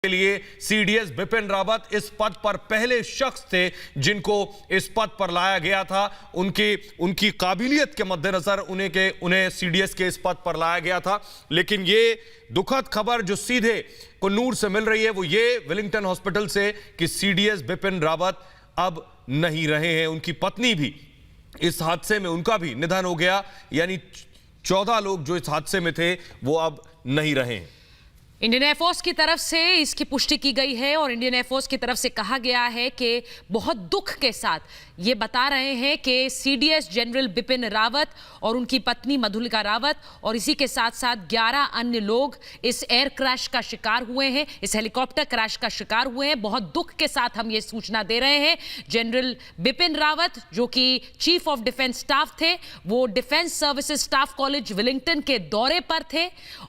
के लिए सीडीएस बिपिन रावत इस पद पर पहले शख्स थे जिनको इस पद पर लाया गया था। उनकी काबिलियत के मद्देनजर उन्हें सीडीएस के इस पद पर लाया गया था। लेकिन ये दुखद खबर जो सीधे कन्नूर से मिल रही है वो ये वेलिंगटन हॉस्पिटल से कि सीडीएस बिपिन रावत अब नहीं रहे हैं। उनकी पत्नी भी इस हादसे में, उनका भी निधन हो गया। यानी 14 लोग जो इस हादसे में थे वो अब नहीं रहे हैं। इंडियन एयरफोर्स की तरफ से इसकी पुष्टि की गई है और इंडियन एयरफोर्स की तरफ से कहा गया है कि बहुत दुख के साथ ये बता रहे हैं कि सीडीएस जनरल बिपिन रावत और उनकी पत्नी मधुलिका रावत और इसी के साथ साथ 11 अन्य लोग इस एयर क्रैश का शिकार हुए हैं, इस हेलीकॉप्टर क्रैश का शिकार हुए हैं। बहुत दुख के साथ हम ये सूचना दे रहे हैं। जनरल बिपिन रावत जो कि चीफ ऑफ डिफेंस स्टाफ थे, वो defence services staff college Willingdon के दौरे पर थे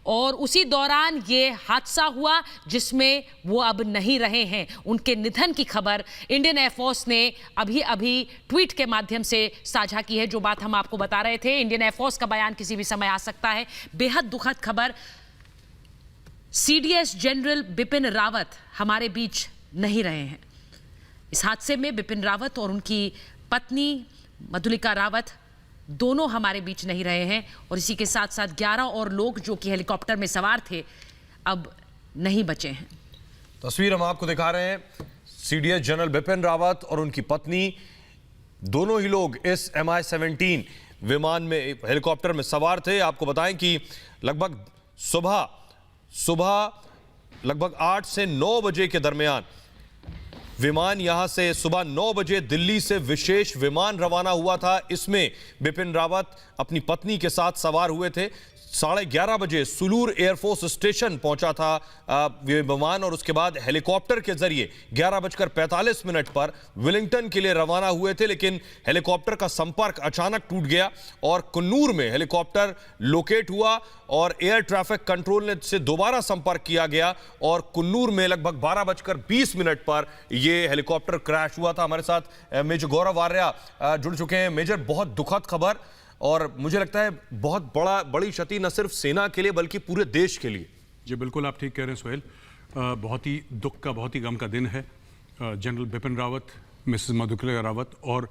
और उसी दौरान ये हादसा हुआ जिसमें वो अब नहीं रहे हैं। उनके निधन की खबर इंडियन एयरफोर्स ने अभी अभी ट्वीट के माध्यम से साझा की है। जो बात हम आपको बता रहे थे, इंडियन एयरफोर्स का बयान किसी भी समय आ सकता है। बेहद दुखद खबर, सीडीएस जनरल बिपिन रावत हमारे बीच नहीं रहे हैं। इस हादसे में बिपिन रावत और उनकी पत्नी मधुलिका रावत दोनों हमारे बीच नहीं रहे हैं और इसी के साथ साथ 11 और लोग जो कि हेलीकॉप्टर में सवार थे अब नहीं बचे हैं। तस्वीर हम आपको दिखा रहे हैं। सीडीएस जनरल बिपिन रावत और उनकी पत्नी दोनों ही लोग इस MI-17 विमान में, हेलीकॉप्टर में सवार थे। आपको बताएं कि लगभग सुबह लगभग 8 से 9 बजे के दरमियान विमान यहां से सुबह 9 बजे दिल्ली से विशेष विमान रवाना हुआ था। इसमें बिपिन रावत अपनी पत्नी के साथ सवार हुए थे। 11:30 बजे सुलूर एयरफोर्स स्टेशन पहुंचा था विमान और उसके बाद हेलीकॉप्टर के जरिए 11:45 पर विलिंगटन के लिए रवाना हुए थे। लेकिन हेलीकॉप्टर का संपर्क अचानक टूट गया और कन्नूर में हेलीकॉप्टर लोकेट हुआ और एयर ट्रैफिक कंट्रोल से दोबारा संपर्क किया गया और कन्नूर में लगभग 12:20 पर यह हेलीकॉप्टर क्रैश हुआ था। हमारे साथ मेजर गौरव आर्या जुड़ चुके हैं। मेजर, बहुत दुखद खबर और मुझे लगता है बहुत बड़ी क्षति न सिर्फ सेना के लिए बल्कि पूरे देश के लिए। जी बिल्कुल, आप ठीक कह रहे हैं सोहेल। बहुत ही दुख का, बहुत ही गम का दिन है। जनरल बिपिन रावत, मिसेस मधुलिका रावत और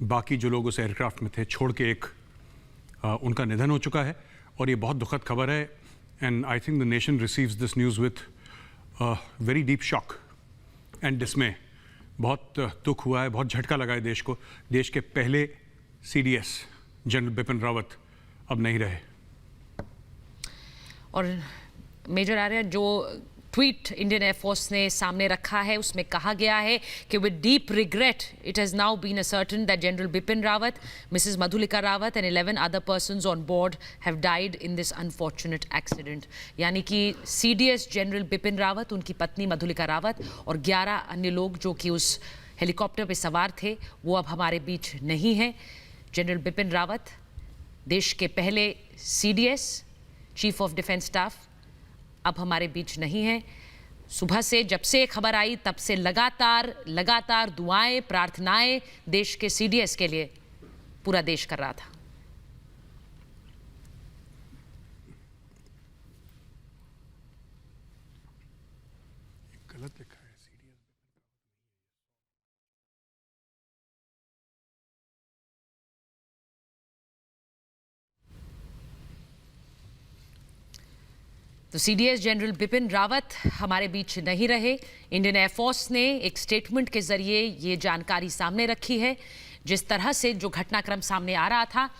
बाकी जो लोग उस एयरक्राफ्ट में थे छोड़ के उनका निधन हो चुका है और ये बहुत दुखद खबर है। And I think the nation receives this news with very deep shock and डिसमे। बहुत दुख हुआ है, बहुत झटका लगा है देश को। देश के पहले सीडीएस जनरल बिपिन रावत अब नहीं रहे। और मेजर आर्या, जो ट्वीट इंडियन एयरफोर्स ने सामने रखा है उसमें कहा गया है कि with deep regret it has now been ascertained that General Bipin Rawat, Mrs Madhulika Rawat and 11 other persons on board have died in this unfortunate accident. यानी कि सीडीएस जनरल बिपिन रावत, उनकी पत्नी मधुलिका रावत और 11 अन्य लोग जो कि उस हेलीकॉप्टर पर सवार थे वो अब हमारे बीच नहीं हैं। जनरल बिपिन रावत, देश के पहले CDS, chief of defence staff, अब हमारे बीच नहीं है। सुबह से जब से खबर आई तब से लगातार दुआएं, प्रार्थनाएं देश के सीडीएस के लिए पूरा देश कर रहा था। गलत लिखा है। तो सीडीएस जनरल बिपिन रावत हमारे बीच नहीं रहे। इंडियन एयरफोर्स ने एक स्टेटमेंट के जरिए ये जानकारी सामने रखी है। जिस तरह से जो घटनाक्रम सामने आ रहा था,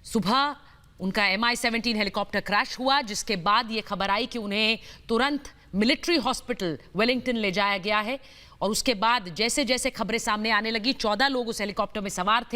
सुबह उनका MI-17 हेलीकॉप्टर क्रैश हुआ जिसके बाद ये खबर आई कि उन्हें तुरंत मिलिट्री हॉस्पिटल वेलिंगटन ले जाया गया है और उसके बाद जैसे जैसे खबरें सामने आने लगी 14 लोग उस हेलीकॉप्टर में सवार थे।